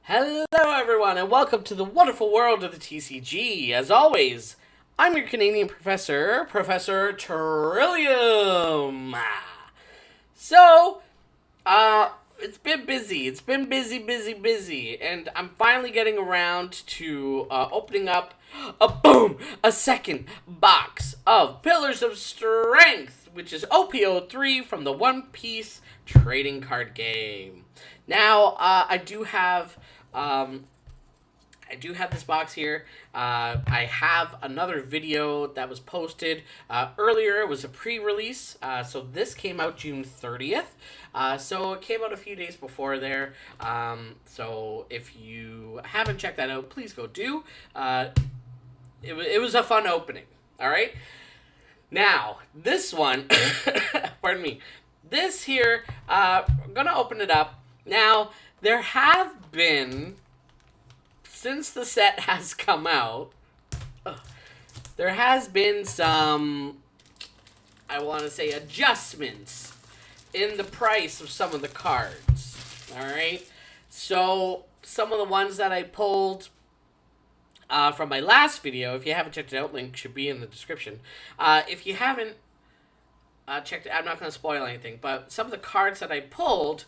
Hello, everyone, and welcome to the wonderful world of the TCG. As always, I'm your Canadian professor, Professor Trillium. So, it's been busy. It's been busy, and I'm finally getting around to opening up a second box of Pillars of Strength, which is OP03 from the One Piece trading card game. Now, I do have this box here. I have another video that was posted earlier. It was a pre-release, so this came out June 30th. So it came out a few days before there. So if you haven't checked that out, please go do. It was a fun opening. All right. Now this one, pardon me. This here, I'm gonna open it up. Now there have been, since the set has come out, there has been some, I want to say, adjustments in the price of some of the cards. All right, so some of the ones that I pulled from my last video, if you haven't checked it out, link should be in the description. If you haven't checked it, I'm not going to spoil anything, but some of the cards that I pulled,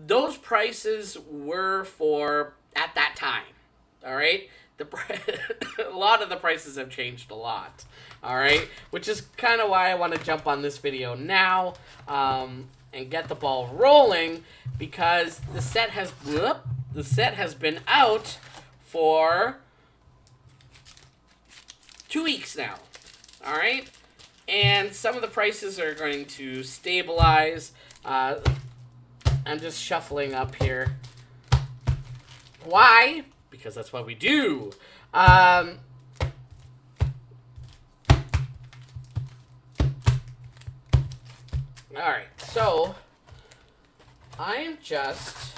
those prices were for at that time. All right, a lot of the prices have changed a lot. All right, which is kind of why I want to jump on this video now and get the ball rolling, because the set has been out for 2 weeks now. All right, and some of the prices are going to stabilize. I'm just shuffling up here. Why? Because that's what we do. Alright, so I'm just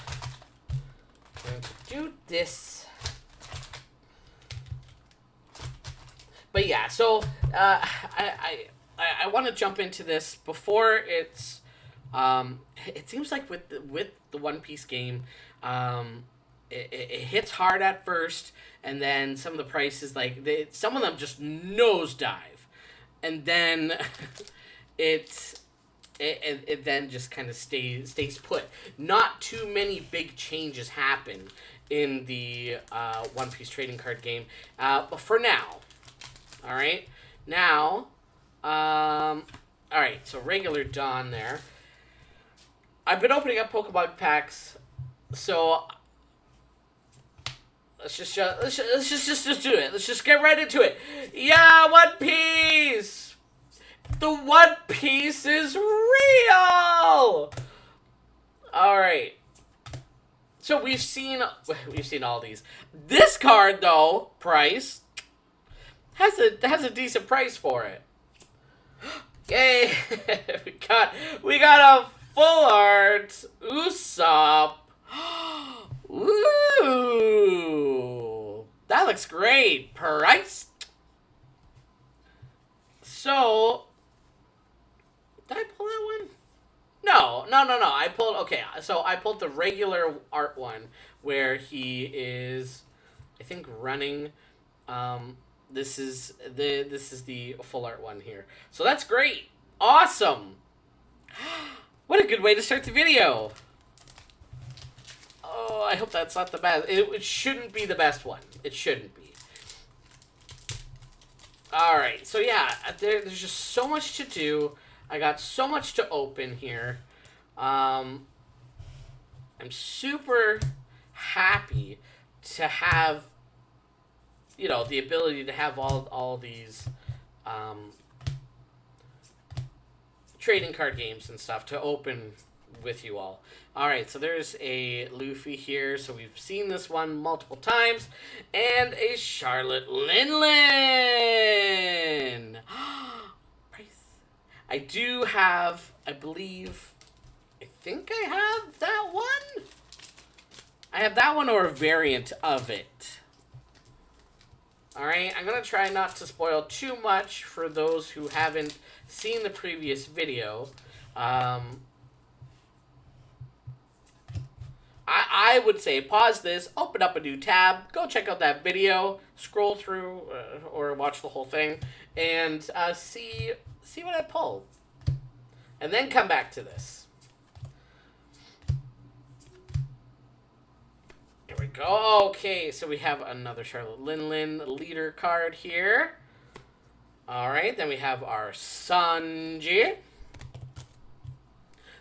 going to do this. But yeah, so I want to jump into this before it's it seems like with the One Piece game, it hits hard at first, and then some of the prices, like some of them just nosedive, and then it then just kind of stays put. Not too many big changes happen in the One Piece trading card game, but for now, all right, now, all right, so regular Dawn there. I've been opening up Pokemon packs, so let's just do it. Let's just get right into it. Yeah, One Piece. The One Piece is real. All right. So we've seen all these. This card though, price has a decent price for it. Yay! we got a full art Usopp. Ooh, that looks great. Price. So, did I pull that one? No. I pulled, okay, so I pulled the regular art one where he is, I think, running. This is the full art one here. So that's great. Awesome. What a good way to start the video. Oh, I hope that's not the best. It shouldn't be the best one. It shouldn't be. Alright, so yeah, there's just so much to do. I got so much to open here. I'm super happy to have, you know, the ability to have all these trading card games and stuff to open with you all. Alright, so there's a Luffy here, so we've seen this one multiple times, and a Charlotte Linlin. Price. I do have, I think I have that one? I have that one or a variant of it. Alright, I'm going to try not to spoil too much for those who haven't seen the previous video. I would say pause this, open up a new tab, go check out that video, scroll through or watch the whole thing, and see what I pulled, and then come back to this. Here we go. Okay, so we have another Charlotte Linlin leader card here. All right, then we have our Sanji.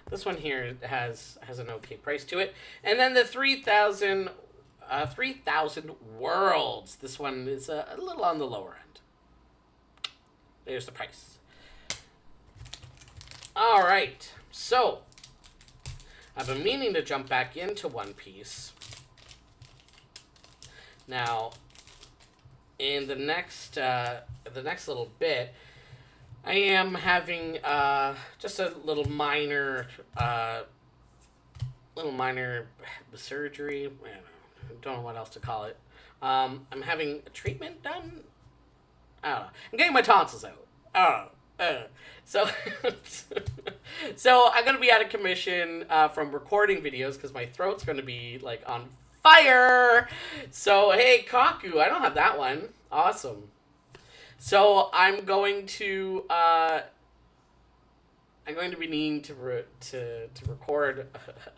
This one here has an okay price to it. And then the 3,000 Worlds. This one is a little on the lower end. There's the price. All right. So, I've been meaning to jump back into One Piece. Now, in the next little bit, I am having just a little minor surgery. I don't know what else to call it. I'm having a treatment done. I don't know. I'm getting my tonsils out. So, so I'm gonna be out of commission from recording videos because my throat's gonna be like on fire. So hey, Kaku, I don't have that one. Awesome. So I'm going to be needing to record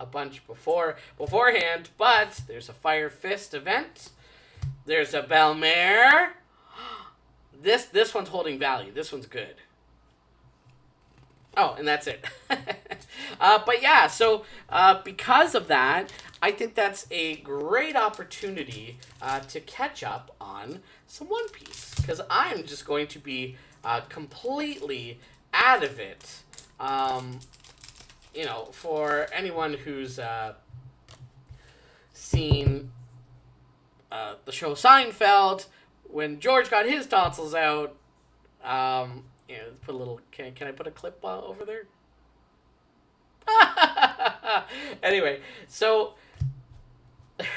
a bunch beforehand, but there's a Fire Fist event. There's a Belmare. This one's holding value. This one's good. Oh, and that's it. But yeah, so because of that, I think that's a great opportunity to catch up on some One Piece, because I'm just going to be completely out of it. You know, for anyone who's seen the show Seinfeld, when George got his tonsils out, you know, put a little. Can I put a clip over there? Anyway, so.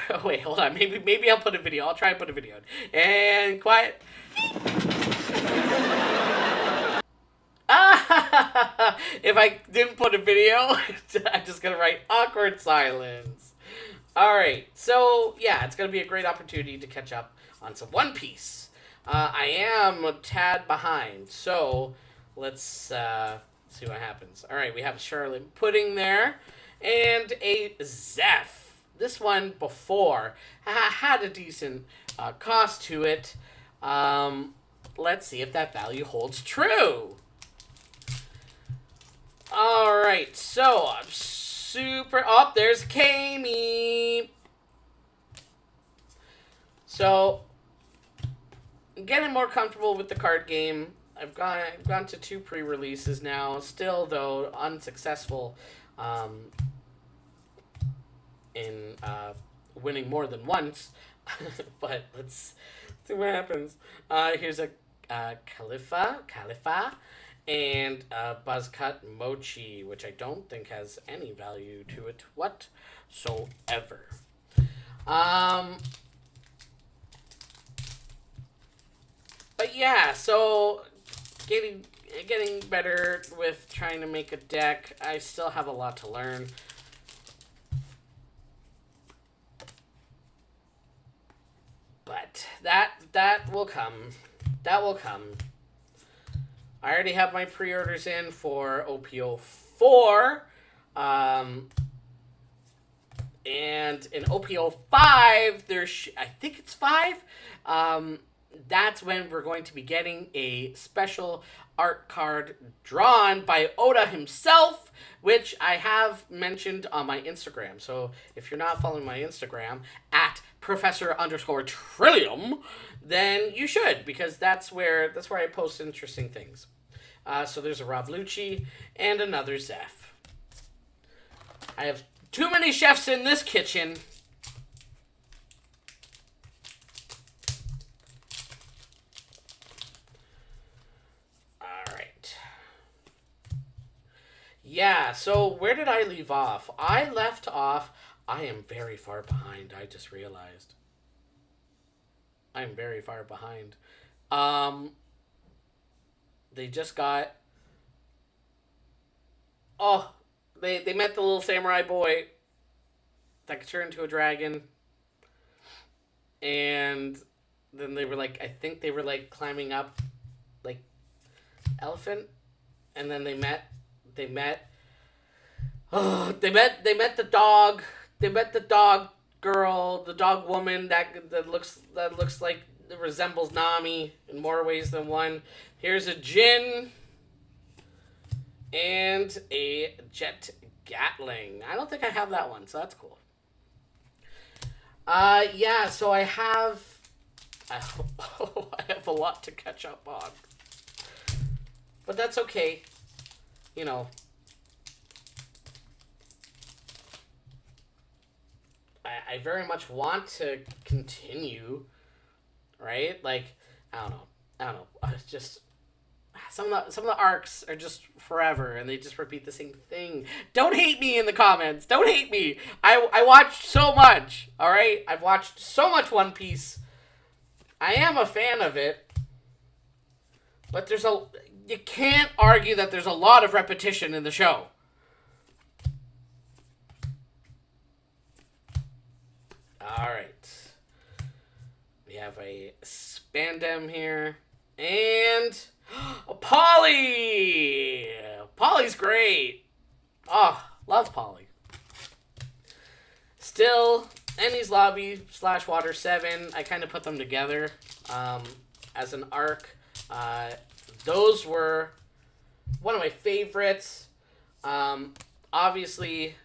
Oh, wait, hold on. Maybe I'll put a video. I'll try and put a video. And quiet. If I didn't put a video, I'm just gonna write awkward silence. Alright, so yeah, it's gonna be a great opportunity to catch up on some One Piece. I am a tad behind, so let's see what happens. Alright, we have Charlotte Pudding there, and a Zeph. This one before had a decent cost to it. Let's see if that value holds true. All right, so I'm super. Oh, there's Kami. So I'm getting more comfortable with the card game. I've gone to 2 pre-releases now. Still, though, unsuccessful. In winning more than once, but let's see what happens. Here's a Khalifa, and Buzzcut Mochi, which I don't think has any value to it whatsoever. But yeah, so getting better with trying to make a deck. I still have a lot to learn. But that will come. That will come. I already have my pre-orders in for OP04. And in OP05, there's I think it's 5. That's when we're going to be getting a special art card drawn by Oda himself, which I have mentioned on my Instagram. So if you're not following my Instagram at Professor_Trillium, then you should, because that's where I post interesting things. So there's a Rob Lucci and another Zeph. I have too many chefs in this kitchen. Yeah, so where did I leave off? I left off, I am very far behind, I just realized. I am very far behind. They just got... Oh, they met the little samurai boy. that could turn into a dragon. And then they were like, I think they were like climbing up, like elephant, and then they met. Oh, they met the dog. They met the dog girl, the dog woman that looks like resembles Nami in more ways than one. Here's a Jin and a Jet Gatling. I don't think I have that one, so that's cool. Yeah, so I I have a lot to catch up on. But that's okay. You know, I very much want to continue, right? Like, I don't know. I don't know. It's just some of the arcs are just forever and they just repeat the same thing. Don't hate me in the comments. Don't hate me. I watched so much. All right? I've watched so much One Piece. I am a fan of it. But you can't argue that there's a lot of repetition in the show. All right. We have a Spandem here. And Polly! Polly's great. Oh, love Polly. Still, Enies Lobby / Water 7. I kind of put them together as an arc. Those were one of my favorites. Obviously,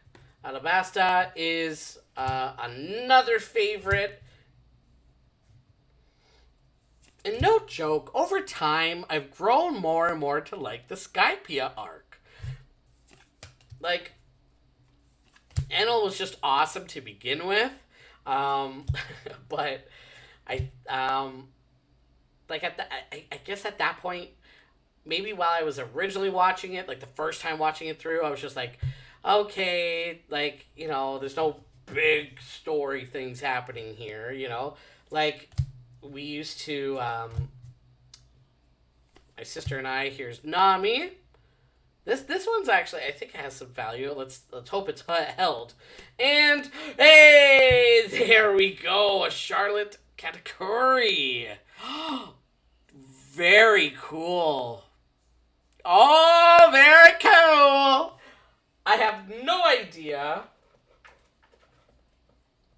Alabasta is another favorite. And no joke, over time, I've grown more and more to like the Skypiea arc. Like, Enel was just awesome to begin with. But I guess at that point, maybe while I was originally watching it, like the first time watching it through, I was just like, okay, like, there's no big story things happening here, like we used to my sister and I, here's Nami. This one's actually, I think it has some value. Let's hope it's held. And hey, there we go, a Charlotte Katakuri. Very cool. Oh, very cool. I have no idea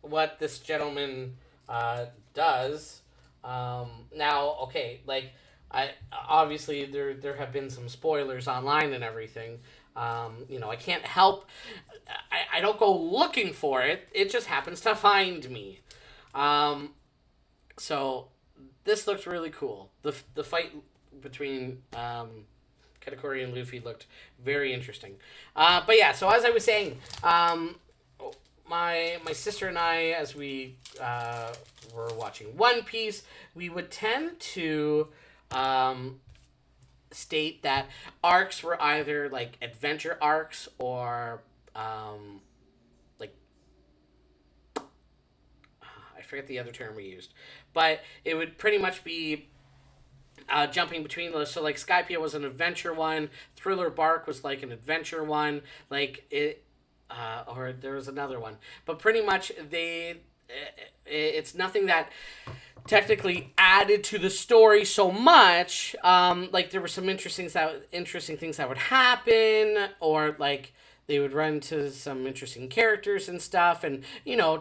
what this gentleman does. Now, okay, like, I obviously there have been some spoilers online and everything. I can't help. I don't go looking for it. It just happens to find me. So this looks really cool. The fight between Katakuri and Luffy looked very interesting. But yeah, so as I was saying, my sister and I, as we were watching One Piece, we would tend to state that arcs were either like adventure arcs or like I forget the other term we used, but it would pretty much be jumping between those. So like Skypiea was an adventure one, Thriller Bark was like an adventure one, like it, or there was another one, but pretty much it's nothing that technically added to the story so much. Like there were some interesting things that would happen, or like they would run into some interesting characters and stuff, and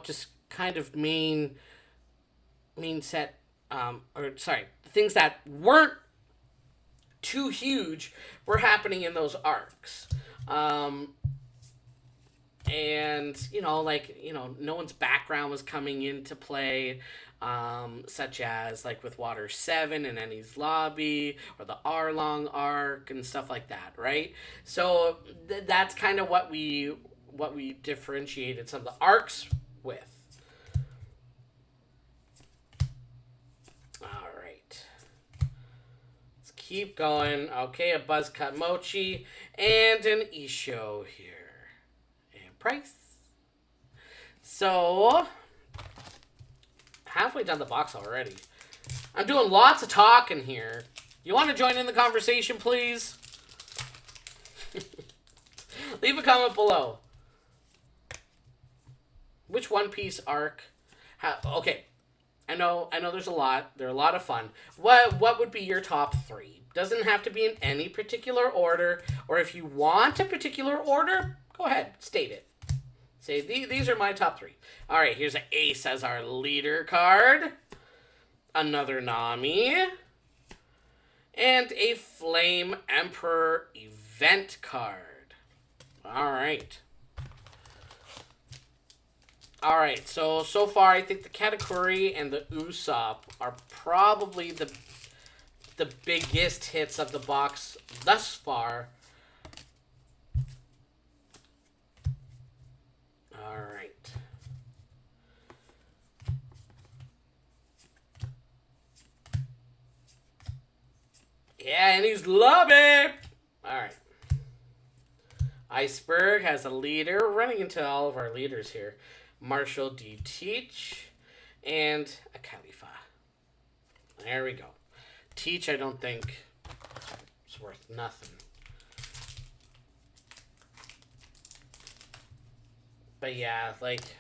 just kind of main set, or sorry, things that weren't too huge were happening in those arcs. And no one's background was coming into play, such as like with Water 7 and Enies Lobby, or the Arlong arc and stuff like that, right? So that's kind of what we differentiated some of the arcs with. All right, let's keep going. Okay, a Buzzcut Mochi and an Isho here. Price. So, halfway down the box already. I'm doing lots of talking here. You want to join in the conversation, please? Leave a comment below. which One Piece arc? Okay, I know there's a lot. They're a lot of fun. What would be your top three? Doesn't have to be in any particular order, or if you want a particular order, go ahead, state it. Say these are my top three. All right, here's an Ace as our leader card, another Nami, and a Flame Emperor event card. All right. All right, so far I think the Katakuri and the Usopp are probably the biggest hits of the box thus far. All right. Yeah, and he's loving. All right. Iceberg has a leader. We're running into all of our leaders here. Marshall D. Teach, and a Khalifa. There we go. Teach, I don't think it's worth nothing. But yeah, like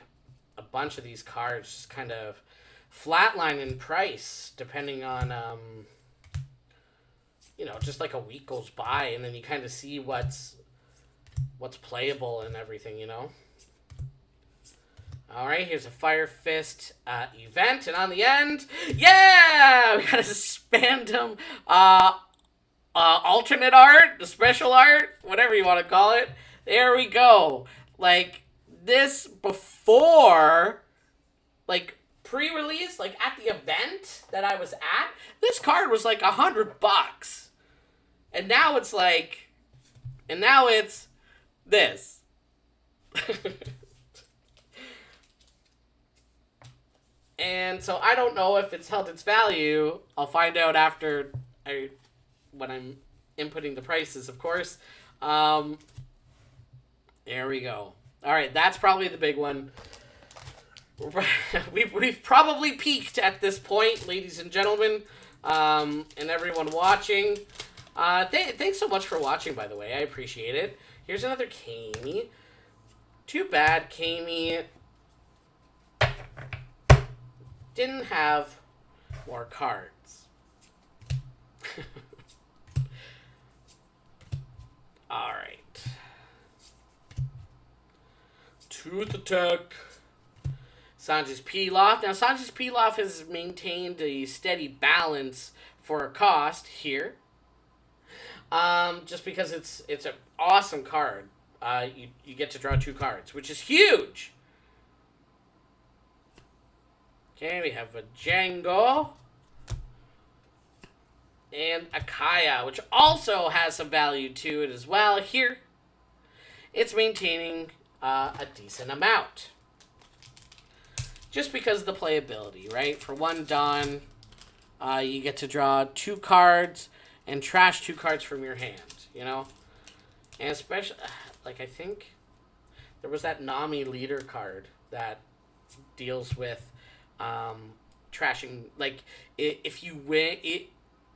a bunch of these cards just kind of flatline in price depending on, just like a week goes by and then you kind of see what's playable and everything, All right, here's a Fire Fist event, and on the end, yeah, we got a Spandam alternate art, the special art, whatever you want to call it. There we go. Like this before, like pre-release, like at the event that I was at, this card was like $100, and now it's this. And so I don't know if it's held its value. I'll find out when I'm inputting the prices, of course. There we go. All right, that's probably the big one. We've probably peaked at this point, ladies and gentlemen, and everyone watching. Thanks so much for watching, by the way. I appreciate it. Here's another Kami. Too bad Kami didn't have more cards. All right. Tooth Attack. Sanji's Pilaf. Now, Sanji's Pilaf has maintained a steady balance for a cost here. Just because it's an awesome card. You get to draw 2 cards, which is huge. Okay, we have a Django. And a Kaya, which also has some value to it as well. Here, it's maintaining a decent amount. Just because of the playability, right? For 1 Dawn, you get to draw 2 cards and trash 2 cards from your hand, And especially, I think there was that Nami leader card that deals with trashing, if you win it,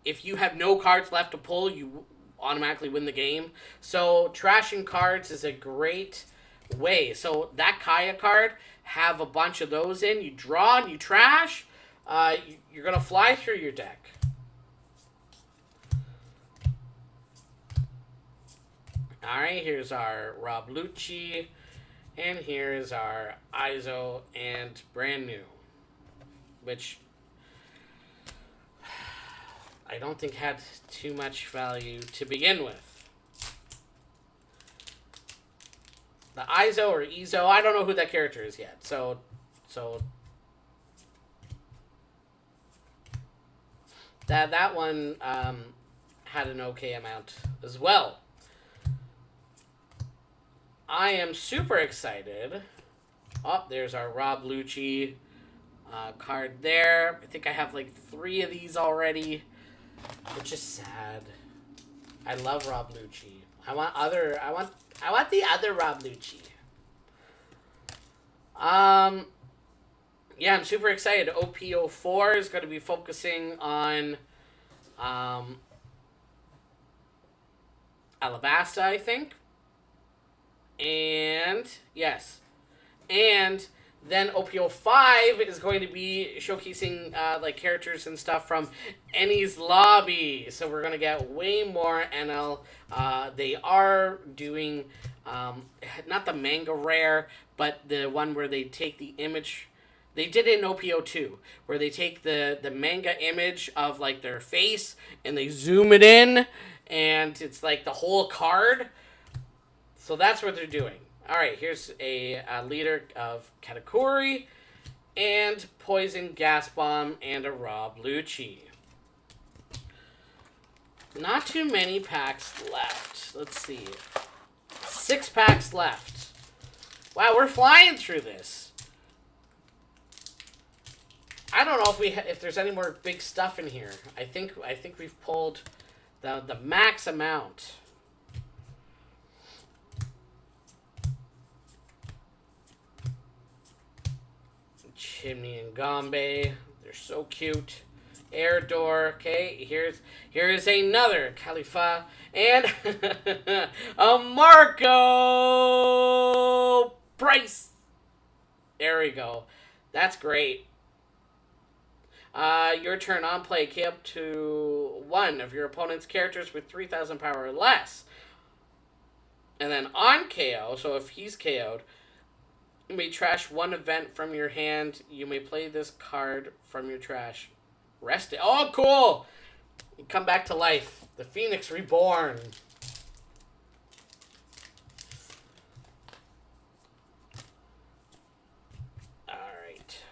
if you have no cards left to pull, you automatically win the game. So trashing cards is a great way. So that Kaya card, have a bunch of those in, you draw and you trash, you're gonna fly through your deck. Alright, here's our Rob Lucci, and here's our Izo and brand new, which I don't think had too much value to begin with. The Izo or Ezo, I don't know who that character is yet. So that one had an okay amount as well. I am super excited. Oh, there's our Rob Lucci card there. I think I have 3 of these already, which is sad. I love Rob Lucci. I want the other Rob Lucci. Yeah, I'm super excited. OP04 is going to be focusing on Alabasta, I think. And yes. And Then OP05 is going to be showcasing like characters and stuff from Eni's Lobby. So we're going to get way more NL. They are doing not the manga rare, but the one where they take the image. They did it in OP02, where they take the manga image of like their face and they zoom it in, and it's like the whole card. So that's what they're doing. All right, here's a leader of Katakuri, and Poison Gas Bomb, and a Rob Lucci. Not too many packs left. Let's see. 6 packs left. Wow, we're flying through this. I don't know if there's any more big stuff in here. I think we've pulled the max amount. Chimney and Gombe, they're so cute. Air Door, okay, here's another Khalifa, and a Marco Price. There we go. That's great. Your turn on play, key up to 1 of your opponent's characters with 3,000 power or less. And then on KO, so if he's KO'd, you may trash 1 event from your hand. You may play this card from your trash. Rest it. Oh, cool! You come back to life. The Phoenix Reborn. Alright.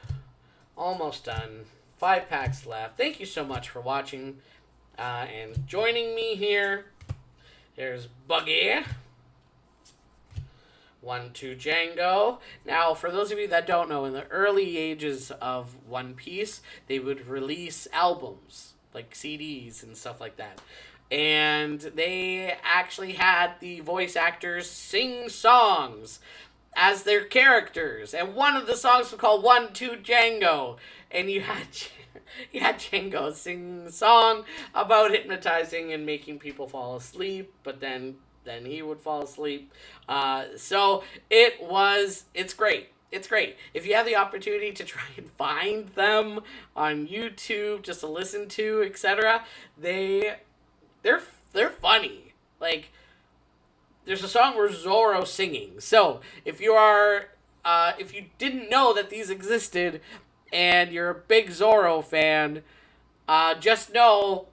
Almost done. 5 packs left. Thank you so much for watching and joining me here. There's Buggy. 1-2 Django. Now, for those of you that don't know, in the early ages of One Piece, they would release albums, like CDs and stuff like that. And they actually had the voice actors sing songs as their characters. And one of the songs was called 1-2 Django. And you had Django sing a song about hypnotizing and making people fall asleep, but then he would fall asleep. So it's great. It's great. If you have the opportunity to try and find them on YouTube just to listen to, etc., they're funny. Like, there's a song where Zoro's singing. So if you didn't know that these existed and you're a big Zoro fan, just know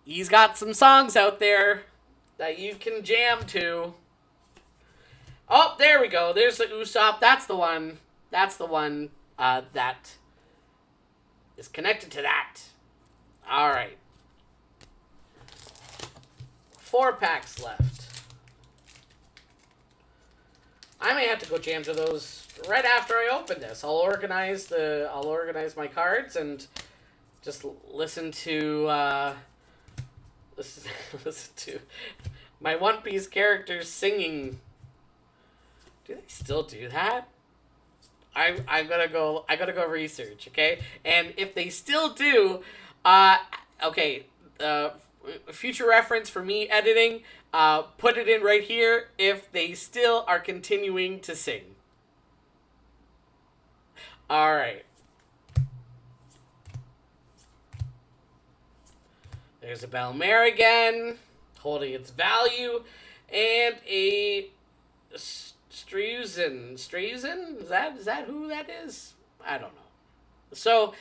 he's got some songs out there that you can jam to. Oh, there we go. There's the Usopp. That's the one. That's the one that is connected to that. All right. 4 packs left. I may have to go jam to those right after I open this. I'll organize my cards and just listen to listen to my One Piece characters singing. Do they still do that? I gotta go research, okay? And if they still do, okay, future reference for me editing, put it in right here if they still are continuing to sing. All right. There's a Belmare again, holding its value, and a Streuzen. Streuzen? Is that who that is? I don't know. So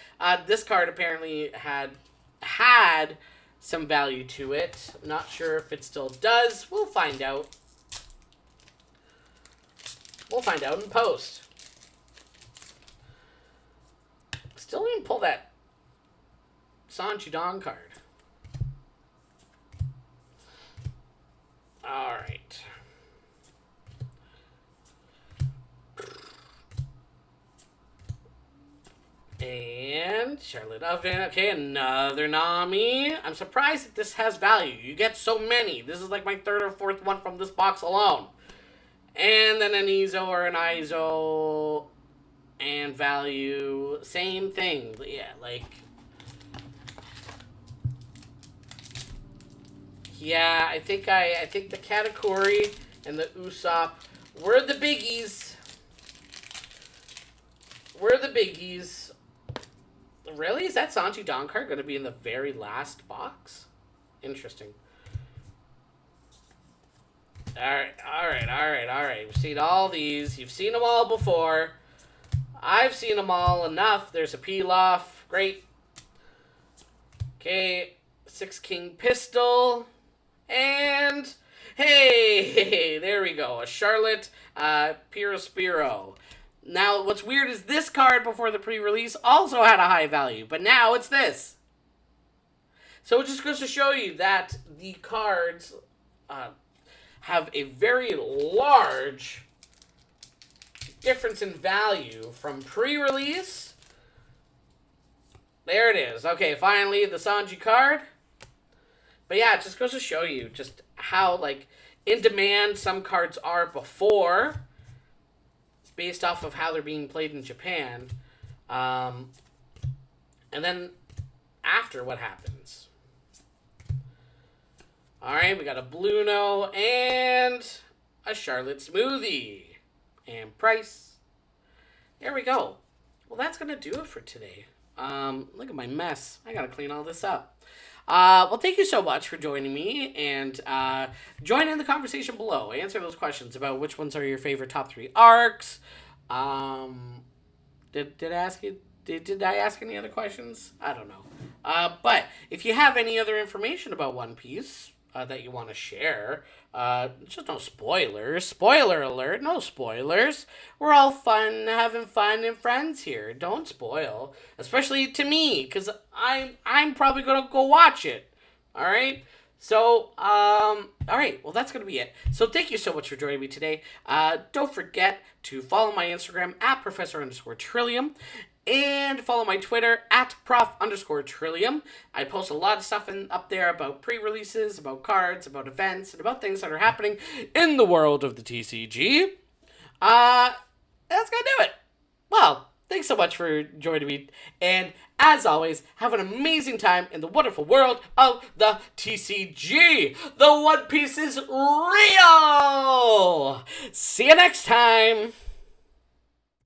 this card apparently had some value to it. I'm not sure if it still does. We'll find out. We'll find out in post. Still didn't pull that Sanchudon card. All right. And Charlotte Oven. Okay, another Nami. I'm surprised that this has value. You get so many. This is like my 3rd or 4th one from this box alone. And then an Izo or an Izo. And value. Same thing. Yeah, like... Yeah, I think the Katakuri and the Usopp were the biggies. were the biggies. Really? Is that Sanji Dawn card going to be in the very last box? Interesting. Alright. We've seen all these. You've seen them all before. I've seen them all enough. There's a Pilaf. Great. Okay. 6 King Pistol. And... hey! There we go. A Charlotte Pyrospiro. Now, what's weird is this card before the pre-release also had a high value, but now it's this. So it just goes to show you that the cards have a very large difference in value from pre-release. There it is. Okay, finally, the Sanji card. But yeah, it just goes to show you just how, like, in demand some cards are before, based off of how they're being played in Japan. And then after, what happens? Alright, we got a Bluno and a Charlotte Smoothie. And price. There we go. Well, that's going to do it for today. Look at my mess. I got to clean all this up. Well, thank you so much for joining me, and join in the conversation below. Answer those questions about which ones are your favorite top 3 arcs. Did I ask you? Did I ask any other questions? I don't know. But if you have any other information about One Piece that you want to share, just no spoilers. Spoiler alert, no spoilers. We're all having fun and friends here. Don't spoil, especially to me, because I'm probably gonna go watch it. All right. So, all right. Well, that's gonna be it. So, thank you so much for joining me today. Don't forget to follow my Instagram at Professor_Trillium. And follow my Twitter at Prof_Trillium. I post a lot of stuff up there about pre-releases, about cards, about events, and about things that are happening in the world of the TCG. That's gonna do it. Well, thanks so much for joining me. And as always, have an amazing time in the wonderful world of the TCG. The One Piece is real! See you next time!